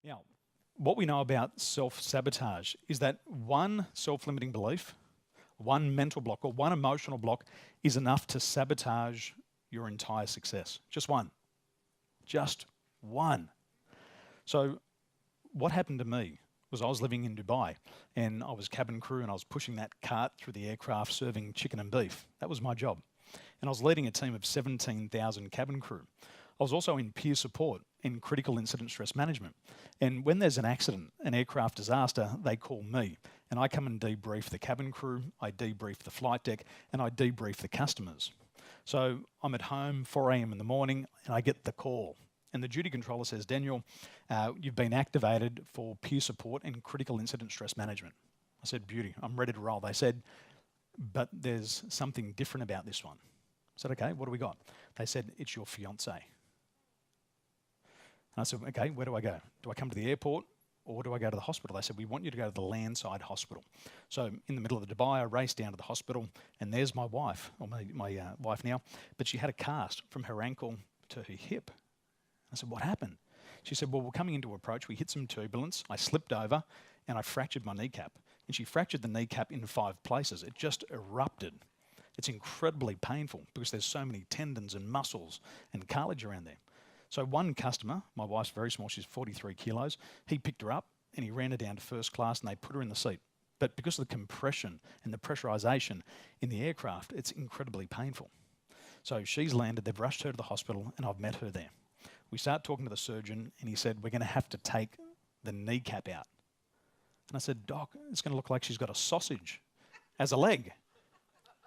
Now, what we know about self-sabotage is that one self-limiting belief, one mental block or one emotional block is enough to sabotage your entire success. Just one. Just one. So what happened to me was I was living in Dubai and I was cabin crew and I was pushing that cart through the aircraft serving chicken and beef. That was my job. And I was leading a team of 17,000 cabin crew. I was also in peer support in critical incident stress management. And when there's an accident, an aircraft disaster, they call me. And I come and debrief the cabin crew, I debrief the flight deck, and I debrief the customers. So I'm at home, 4 a.m. in the morning, and I get the call. And the duty controller says, Daniel, you've been activated for peer support and critical incident stress management. I said, beauty, I'm ready to roll. They said, but there's something different about this one. I said, okay, what do we got? They said, it's your fiance. And I said, okay, where do I go? Do I come to the airport or do I go to the hospital? They said, we want you to go to the landside hospital. So in the middle of the Dubai, I raced down to the hospital and there's my wife, or my wife now, but she had a cast from her ankle to her hip. I said, what happened? She said, well, we're coming into approach. We hit some turbulence. I slipped over and I fractured my kneecap. And she fractured the kneecap in 5 places. It just erupted. It's incredibly painful because there's so many tendons and muscles and cartilage around there. So one customer, my wife's very small, she's 43 kilos, he picked her up and he ran her down to first class and they put her in the seat. But because of the compression and the pressurization in the aircraft, it's incredibly painful. So she's landed, they've rushed her to the hospital and I've met her there. We start talking to the surgeon and he said, we're going to have to take the kneecap out. And I said, Doc, it's going to look like she's got a sausage as a leg.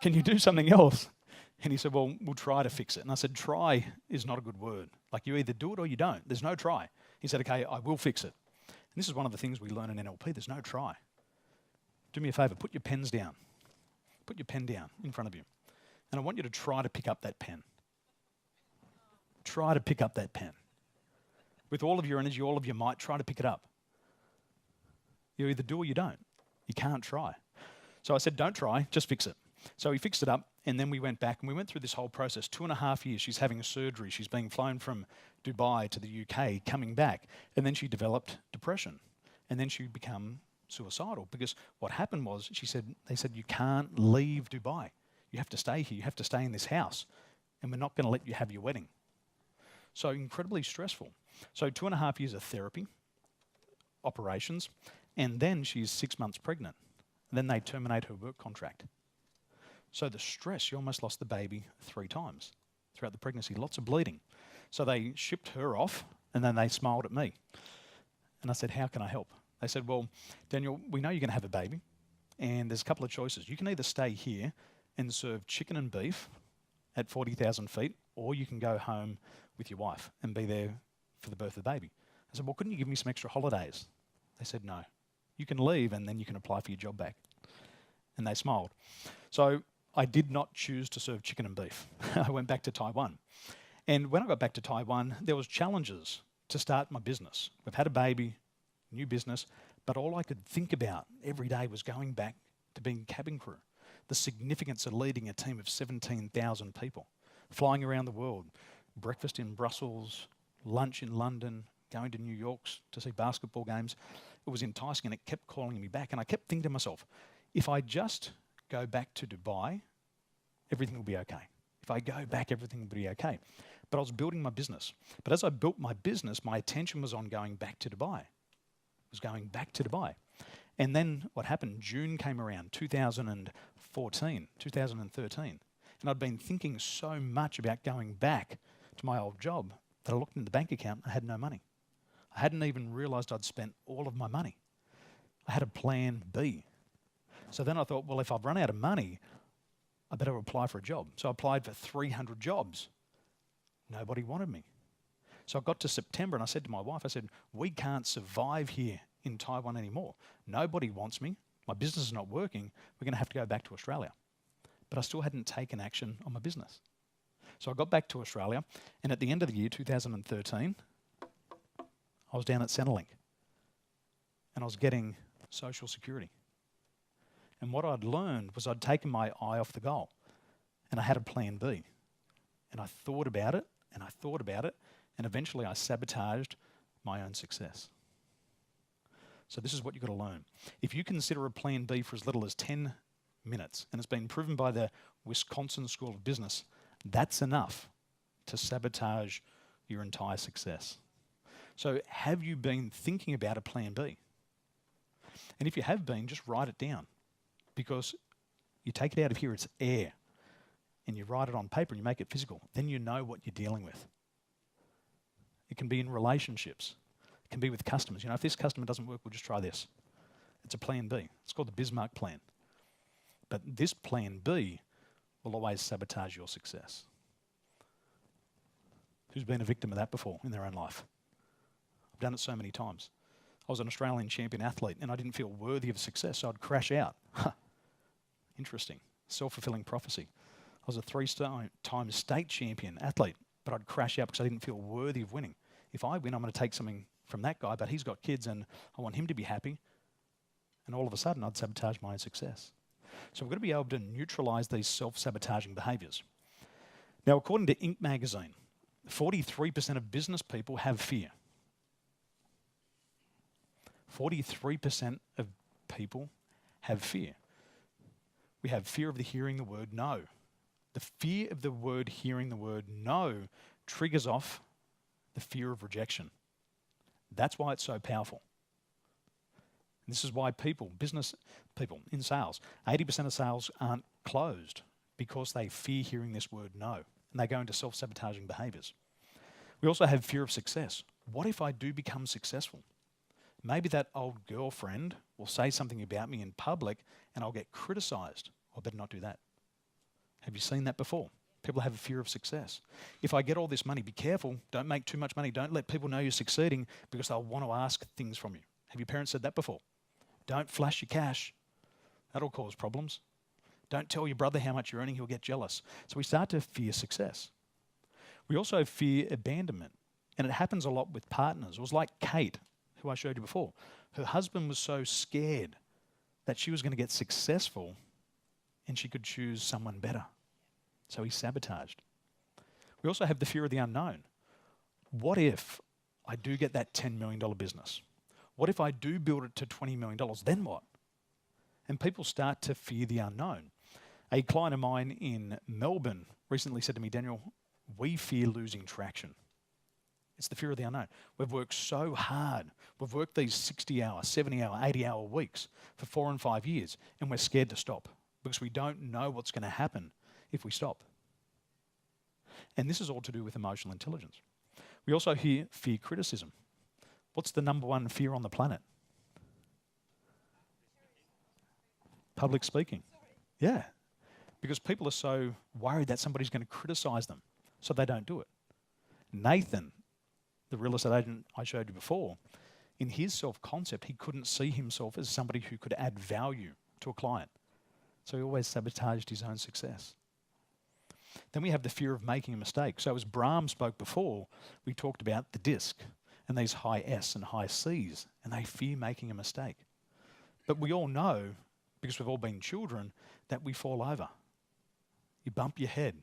Can you do something else? And he said, well, we'll try to fix it. And I said, try is not a good word. Like you either do it or you don't. There's no try. He said, okay, I will fix it. And this is one of the things we learn in NLP. There's no try. Do me a favor, put your pens down. Put your pen down in front of you. And I want you to try to pick up that pen. Try to pick up that pen. With all of your energy, all of your might, try to pick it up. You either do or you don't. You can't try. So I said, don't try, just fix it. So he fixed it up, and then we went back, and we went through this whole process. 2.5 years, she's having a surgery. She's being flown from Dubai to the UK, coming back. And then she developed depression. And then she became suicidal because what happened was, they said, you can't leave Dubai. You have to stay here. You have to stay in this house. And we're not going to let you have your wedding. So incredibly stressful. So 2.5 years of therapy, operations, and then she's 6 months pregnant. And then they terminate her work contract. So the stress, she almost lost the baby 3 times throughout the pregnancy, lots of bleeding. So they shipped her off and then they smiled at me. And I said, how can I help? They said, well, Daniel, we know you're going to have a baby and there's a couple of choices. You can either stay here and serve chicken and beef at 40,000 feet or you can go home with your wife and be there for the birth of the baby. I said, well, couldn't you give me some extra holidays? They said, no. You can leave and then you can apply for your job back. And they smiled. So I did not choose to serve chicken and beef. I went back to Taiwan. And when I got back to Taiwan, there was challenges to start my business. We've had a baby, new business, but all I could think about every day was going back to being cabin crew. The significance of leading a team of 17,000 people, flying around the world, breakfast in Brussels, lunch in London, going to New York to see basketball games. It was enticing and it kept calling me back. And I kept thinking to myself, if I just go back to Dubai, everything will be okay. If I go back, everything will be okay. But I was building my business. But as I built my business, my attention was on going back to Dubai. It was going back to Dubai. And then what happened, June came around, 2014, 2013. And I'd been thinking so much about going back to my old job that I looked in the bank account, I had no money. I hadn't even realised I'd spent all of my money. I had a plan B. So then I thought, well, if I've run out of money, I better apply for a job. So I applied for 300 jobs. Nobody wanted me. So I got to September and I said to my wife, I said, we can't survive here in Taiwan anymore. Nobody wants me. My business is not working. We're going to have to go back to Australia. But I still hadn't taken action on my business. So I got back to Australia, and at the end of the year, 2013, I was down at Centrelink, and I was getting Social Security. And what I'd learned was I'd taken my eye off the goal, and I had a plan B. And I thought about it, and I thought about it, and eventually I sabotaged my own success. So this is what you've got to learn. If you consider a plan B for as little as 10 minutes, and it's been proven by the Wisconsin School of Business, that's enough to sabotage your entire success. So have you been thinking about a plan B? And if you have been, just write it down, because you take it out of here, it's air, and you write it on paper and you make it physical. Then you know what you're dealing with. It can be in relationships. It can be with customers. You know, if this customer doesn't work, we'll just try this. It's a plan B. It's called the Bismarck plan. But this plan B will always sabotage your success. Who's been a victim of that before in their own life? I've done it so many times. I was an Australian champion athlete and I didn't feel worthy of success, so I'd crash out. Interesting. Self-fulfilling prophecy. I was a 3-time state champion athlete, but I'd crash out because I didn't feel worthy of winning. If I win, I'm going to take something from that guy, but he's got kids and I want him to be happy. And all of a sudden, I'd sabotage my own success. So we've got to be able to neutralise these self-sabotaging behaviours. Now, according to Inc. magazine, 43% of business people have fear. 43% of people have fear. We have fear of hearing the word no. The fear of the word hearing the word no triggers off the fear of rejection. That's why it's so powerful. And this is why business people in sales, 80% of sales aren't closed because they fear hearing this word no, and they go into self-sabotaging behaviours. We also have fear of success. What if I do become successful? Maybe that old girlfriend will say something about me in public and I'll get criticised. I better not do that. Have you seen that before? People have a fear of success. If I get all this money, be careful. Don't make too much money. Don't let people know you're succeeding because they'll want to ask things from you. Have your parents said that before? Don't flash your cash. That'll cause problems. Don't tell your brother how much you're earning. He'll get jealous. So we start to fear success. We also fear abandonment. And it happens a lot with partners. It was like Kate, who I showed you before. Her husband was so scared that she was going to get successful and she could choose someone better. So he sabotaged. We also have the fear of the unknown. What if I do get that $10 million business? What if I do build it to $20 million? Then what? And people start to fear the unknown. A client of mine in Melbourne recently said to me, Daniel, we fear losing traction. It's the fear of the unknown. We've worked so hard. We've worked these 60-hour, 70-hour, 80-hour weeks for 4 and 5 years, and we're scared to stop because we don't know what's going to happen if we stop. And this is all to do with emotional intelligence. We also fear criticism. What's the number one fear on the planet? Public speaking. Yeah. Because people are so worried that somebody's going to criticise them, so they don't do it. Nathan, the real estate agent I showed you before, in his self-concept, he couldn't see himself as somebody who could add value to a client. So he always sabotaged his own success. Then we have the fear of making a mistake. So as Brahm spoke before, we talked about the disc and these high S and high Cs, and they fear making a mistake. But we all know, because we've all been children, that we fall over. You bump your head,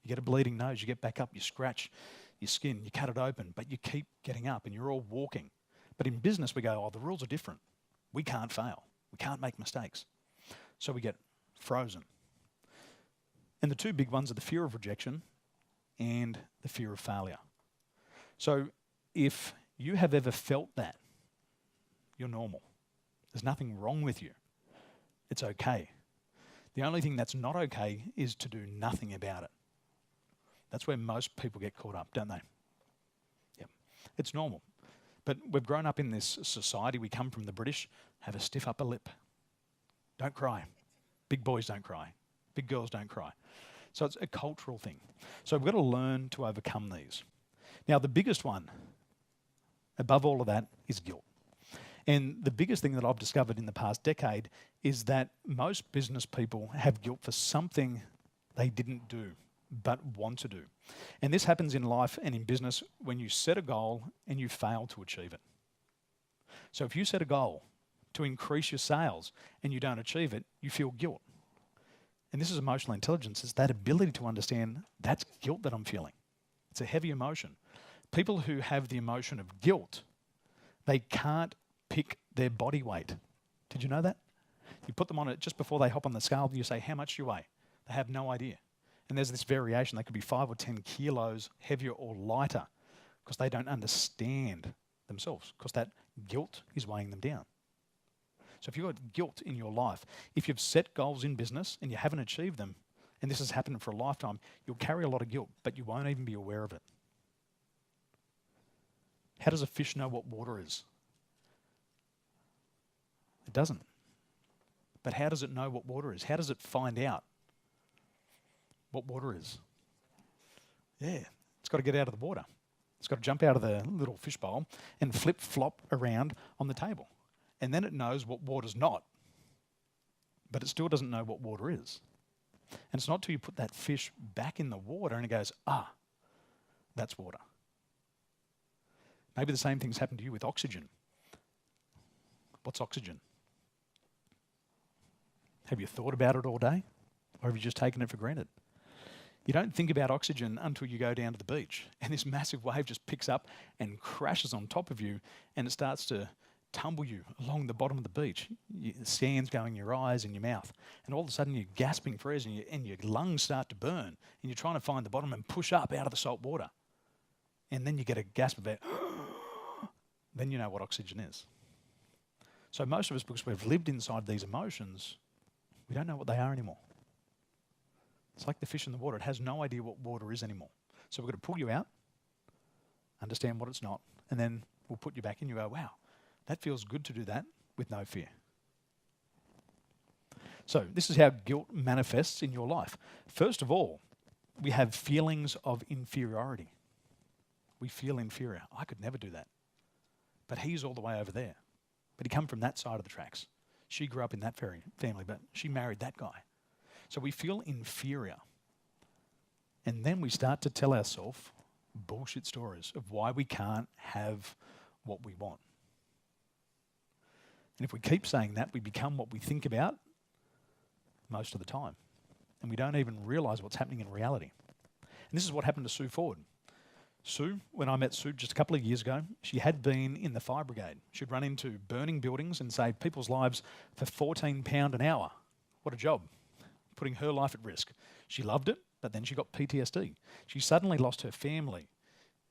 you get a bleeding nose, you get back up, you scratch your skin, you cut it open, but you keep getting up and you're all walking. But in business we go, oh, the rules are different. We can't fail. We can't make mistakes. So we get frozen. And the two big ones are the fear of rejection and the fear of failure. So if you have ever felt that, you're normal. There's nothing wrong with you. It's okay. The only thing that's not okay is to do nothing about it. That's where most people get caught up, don't they? Yep. It's normal. But we've grown up in this society. We come from the British. Have a stiff upper lip. Don't cry. Big boys don't cry. Big girls don't cry. So it's a cultural thing. So we've got to learn to overcome these. Now, the biggest one, above all of that, is guilt. And the biggest thing that I've discovered in the past decade is that most business people have guilt for something they didn't do but want to do. And this happens in life and in business when you set a goal and you fail to achieve it. So if you set a goal to increase your sales and you don't achieve it, you feel guilt. And this is emotional intelligence. It's that ability to understand that's guilt that I'm feeling. It's a heavy emotion. People who have the emotion of guilt, they can't pick their body weight. Did you know that? You put them on it just before they hop on the scale, you say, how much do you weigh? They have no idea. And there's this variation. They could be 5 or 10 kilos heavier or lighter because they don't understand themselves, because that guilt is weighing them down. So if you've got guilt in your life, if you've set goals in business and you haven't achieved them, and this has happened for a lifetime, you'll carry a lot of guilt, but you won't even be aware of it. How does a fish know what water is? It doesn't. But how does it know what water is? How does it find out what water is? Yeah, it's got to get out of the water. It's got to jump out of the little fishbowl and flip-flop around on the table. And then it knows what water's not. But it still doesn't know what water is. And it's not till you put that fish back in the water and it goes, that's water. Maybe the same thing's happened to you with oxygen. What's oxygen? Have you thought about it all day? Or have you just taken it for granted? You don't think about oxygen until you go down to the beach and this massive wave just picks up and crashes on top of you and it starts to tumble you along the bottom of the beach. The sand's going in your eyes and your mouth. And all of a sudden you're gasping for air and your lungs start to burn and you're trying to find the bottom and push up out of the salt water. And then you get a gasp of air. Then you know what oxygen is. So most of us, because we've lived inside these emotions, we don't know what they are anymore. It's like the fish in the water. It has no idea what water is anymore. So we've got to pull you out, understand what it's not, and then we'll put you back in. You go, wow, that feels good to do that with no fear. So this is how guilt manifests in your life. First of all, we have feelings of inferiority. We feel inferior. I could never do that. But he's all the way over there. But he come from that side of the tracks. She grew up in that family, but she married that guy. So we feel inferior. And then we start to tell ourselves bullshit stories of why we can't have what we want. And if we keep saying that, we become what we think about most of the time. And we don't even realise what's happening in reality. And this is what happened to Sue Ford. Sue, when I met Sue just a couple of years ago, she had been in the fire brigade. She'd run into burning buildings and save people's lives for £14 an hour. What a job, putting her life at risk. She loved it, but then she got PTSD. She suddenly lost her family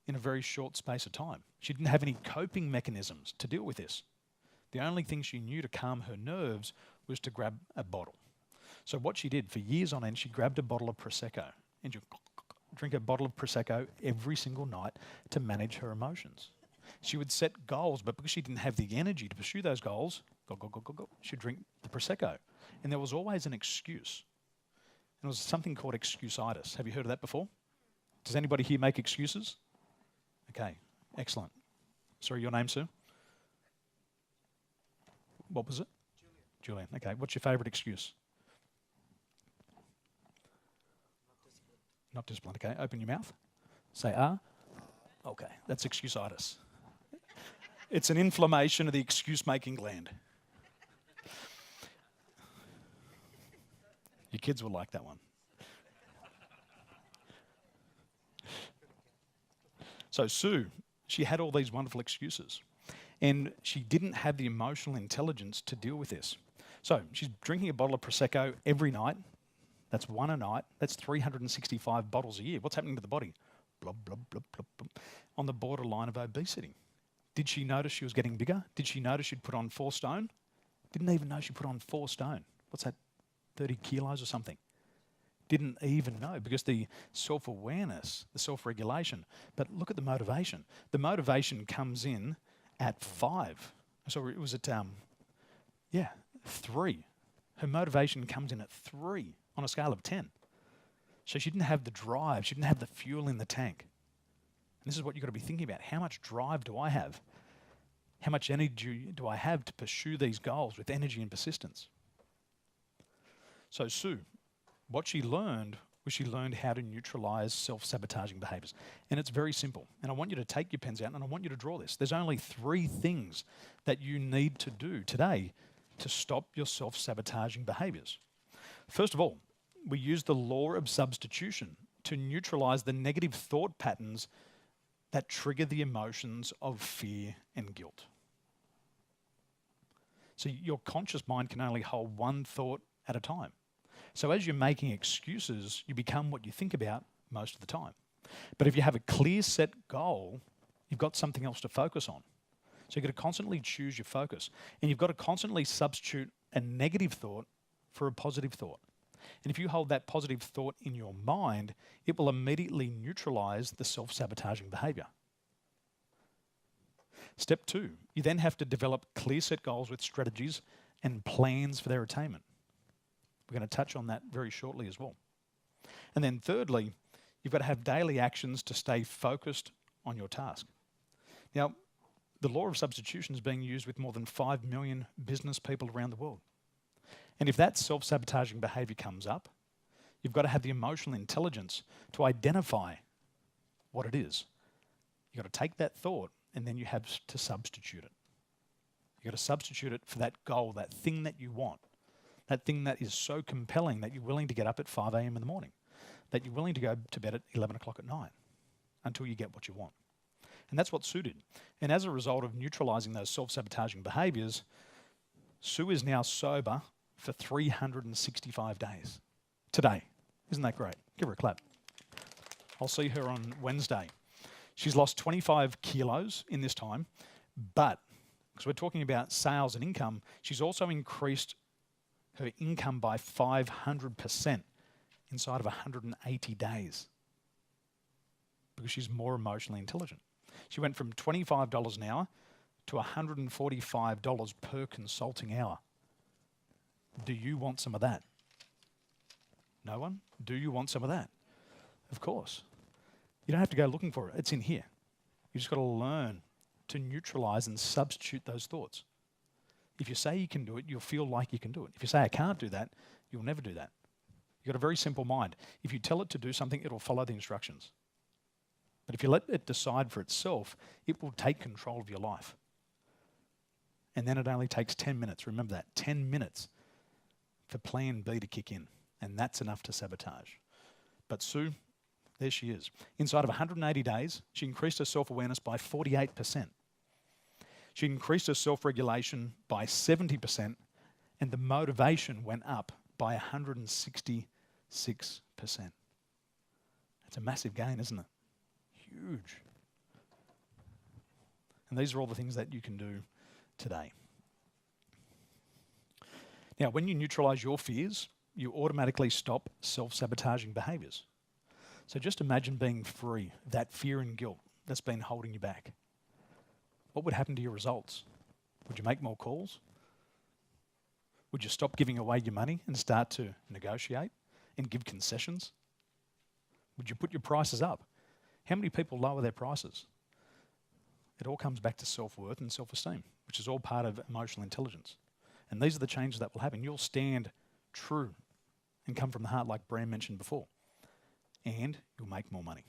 in a very short space of time. She didn't have any coping mechanisms to deal with this. The only thing she knew to calm her nerves was to grab a bottle. So what she did, for years on end, she grabbed a bottle of Prosecco and she'd drink a bottle of Prosecco every single night to manage her emotions. She would set goals, but because she didn't have the energy to pursue those goals, she'd drink the Prosecco. And there was always an excuse. And it was something called excusitis. Have you heard of that before? Does anybody here make excuses? Okay, excellent. Sorry, your name, sir? What was it? Julian. Okay, what's your favourite excuse? Not disciplined. Okay, open your mouth. Say ah. Okay, that's excusitis. It's an inflammation of the excuse-making gland. Your kids will like that one. So Sue, she had all these wonderful excuses. And she didn't have the emotional intelligence to deal with this. So she's drinking a bottle of Prosecco every night. That's one a night. That's 365 bottles a year. What's happening to the body? Blub, blub, blub, blub, blub. On the borderline of obesity. Did she notice she was getting bigger? Did she notice she'd put on 4 stone? Didn't even know she put on 4 stone. What's that, 30 kilos or something? Didn't even know, because the self-awareness, the self-regulation. But look at the motivation. The motivation comes in at 5. So it was at, 3. Her motivation comes in at 3 on a scale of 10. So she didn't have the drive. She didn't have the fuel in the tank. And this is what you've got to be thinking about. How much drive do I have? How much energy do I have to pursue these goals with energy and persistence? So Sue, what she learned was she learned how to neutralise self-sabotaging behaviours. And it's very simple. And I want you to take your pens out and I want you to draw this. There's only 3 things that you need to do today to stop your self-sabotaging behaviours. First of all, we use the law of substitution to neutralise the negative thought patterns that trigger the emotions of fear and guilt. So your conscious mind can only hold one thought at a time. So as you're making excuses, you become what you think about most of the time. But if you have a clear set goal, you've got something else to focus on. So you've got to constantly choose your focus. And you've got to constantly substitute a negative thought for a positive thought. And if you hold that positive thought in your mind, it will immediately neutralize the self-sabotaging behavior. Step 2, you then have to develop clear set goals with strategies and plans for their attainment. We're going to touch on that very shortly as well. And then thirdly, you've got to have daily actions to stay focused on your task. Now, the law of substitution is being used with more than 5 million business people around the world. And if that self-sabotaging behavior comes up, you've got to have the emotional intelligence to identify what it is. You've got to take that thought and then you have to substitute it. You've got to substitute it for that goal, that thing that you want, that thing that is so compelling that you're willing to get up at 5 a.m. in the morning, that you're willing to go to bed at 11 o'clock at night until you get what you want. And that's what Sue did. And as a result of neutralising those self-sabotaging behaviours, Sue is now sober for 365 days. Today. Isn't that great? Give her a clap. I'll see her on Wednesday. She's lost 25 kilos in this time, but because we're talking about sales and income, she's also increased her income by 500% inside of 180 days because she's more emotionally intelligent. She went from $25 an hour to $145 per consulting hour. Do you want some of that? No one? Do you want some of that? Of course. You don't have to go looking for it. It's in here. You just got to learn to neutralize and substitute those thoughts. If you say you can do it, you'll feel like you can do it. If you say I can't do that, you'll never do that. You've got a very simple mind. If you tell it to do something, it'll follow the instructions. But if you let it decide for itself, it will take control of your life. And then it only takes 10 minutes. Remember that, 10 minutes for plan B to kick in. And that's enough to sabotage. But Sue, there she is. Inside of 180 days, she increased her self-awareness by 48%. She increased her self-regulation by 70%, and the motivation went up by 166%. That's a massive gain, isn't it? Huge. And these are all the things that you can do today. Now, when you neutralize your fears, you automatically stop self-sabotaging behaviors. So just imagine being free of that fear and guilt that's been holding you back. What would happen to your results? Would you make more calls? Would you stop giving away your money and start to negotiate and give concessions? Would you put your prices up? How many people lower their prices? It all comes back to self-worth and self-esteem, which is all part of emotional intelligence. And these are the changes that will happen. You'll stand true and come from the heart like Bram mentioned before. And you'll make more money.